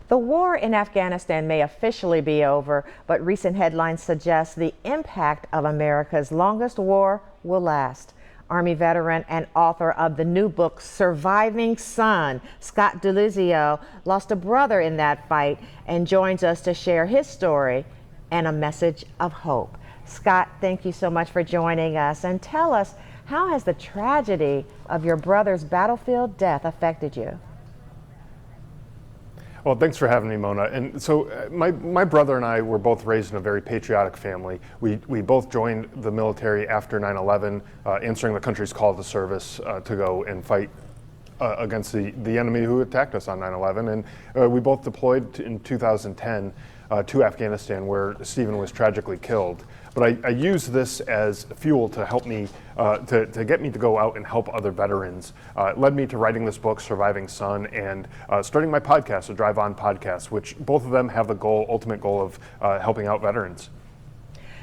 The war in Afghanistan may officially be over, but recent headlines suggest the impact of America's longest war will last. Army veteran and author of the new book, Surviving Son, Scott Delizio, lost a brother in that fight and joins us to share his story and a message of hope. Scott, thank you so much for joining us, and tell us, how has the tragedy of your brother's battlefield death affected you? Well, thanks for having me, Mona. And so my brother and I were both raised in a very patriotic family. We both joined the military after 9/11, answering the country's call to service to go and fight against the enemy who attacked us on 9/11. And we both deployed in 2010 to Afghanistan, where Stephen was tragically killed. But I use this as fuel to help me, to get me to go out and help other veterans. It led me to writing this book, Surviving Son, and starting my podcast, the Drive On Podcast, which both of them have the ultimate goal of helping out veterans.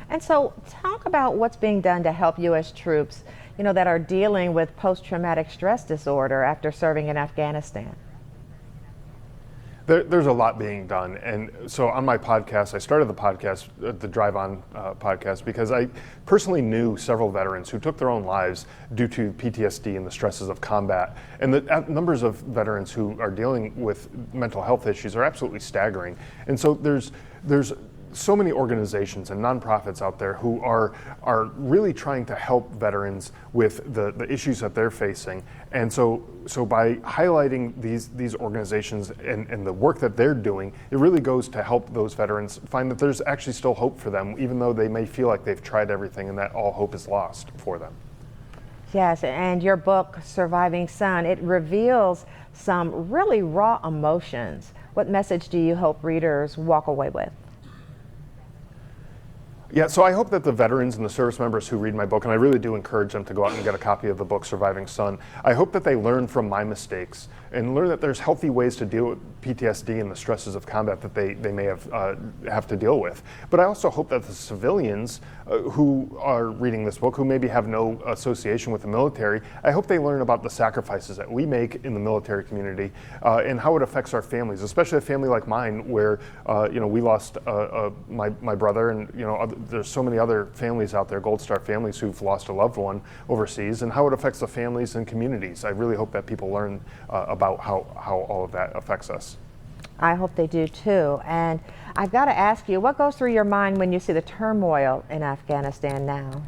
And so talk about what's being done to help U.S. troops, that are dealing with post-traumatic stress disorder after serving in Afghanistan. There's a lot being done, and so on my podcast, I started the podcast, the Drive On podcast, because I personally knew several veterans who took their own lives due to PTSD and the stresses of combat. And the numbers of veterans who are dealing with mental health issues are absolutely staggering. And so there's so many organizations and nonprofits out there who are really trying to help veterans with the issues that they're facing. And so by highlighting these organizations and the work that they're doing, it really goes to help those veterans find that there's actually still hope for them, even though they may feel like they've tried everything and that all hope is lost for them. Yes, and your book, Surviving Son, it reveals some really raw emotions. What message do you hope readers walk away with? Yeah, so I hope that the veterans and the service members who read my book, and I really do encourage them to go out and get a copy of the book, Surviving Son, I hope that they learn from my mistakes and learn that there's healthy ways to deal with PTSD and the stresses of combat that they may have to deal with. But I also hope that the civilians who are reading this book, who maybe have no association with the military, I hope they learn about the sacrifices that we make in the military community and how it affects our families, especially a family like mine where we lost my brother, and there's so many other families out there, Gold Star families, who've lost a loved one overseas, and how it affects the families and communities. I really hope that people learn about how all of that affects us. I hope they do too. And I've got to ask you, what goes through your mind when you see the turmoil in Afghanistan now?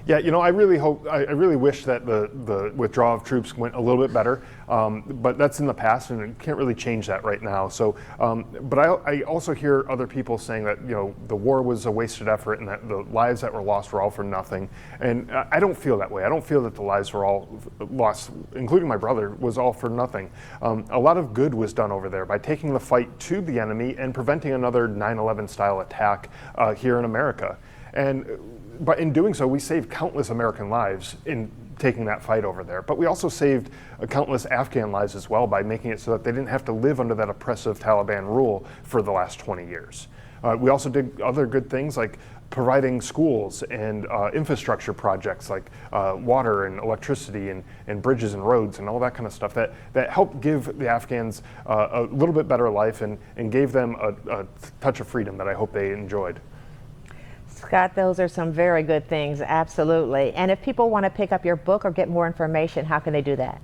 Yeah, I really wish that the withdrawal of troops went a little bit better, but that's in the past, and it can't really change that right now. So, but I also hear other people saying that the war was a wasted effort and that the lives that were lost were all for nothing. And I don't feel that way. I don't feel that the lives were all lost, including my brother, was all for nothing. A lot of good was done over there by taking the fight to the enemy and preventing another 9/11 style attack here in America. But in doing so, we saved countless American lives in taking that fight over there. But we also saved countless Afghan lives as well by making it so that they didn't have to live under that oppressive Taliban rule for the last 20 years. We also did other good things like providing schools and infrastructure projects like water and electricity and bridges and roads and all that kind of stuff that helped give the Afghans a little bit better life and gave them a touch of freedom that I hope they enjoyed. Scott, those are some very good things, absolutely. And if people want to pick up your book or get more information, how can they do that?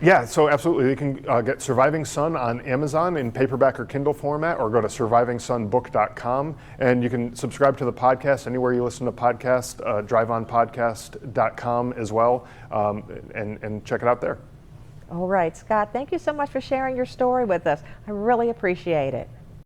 Yeah, so absolutely. You can get Surviving Son on Amazon in paperback or Kindle format, or go to survivingsonbook.com. And you can subscribe to the podcast anywhere you listen to podcasts, driveonpodcast.com as well, and check it out there. All right, Scott, thank you so much for sharing your story with us. I really appreciate it.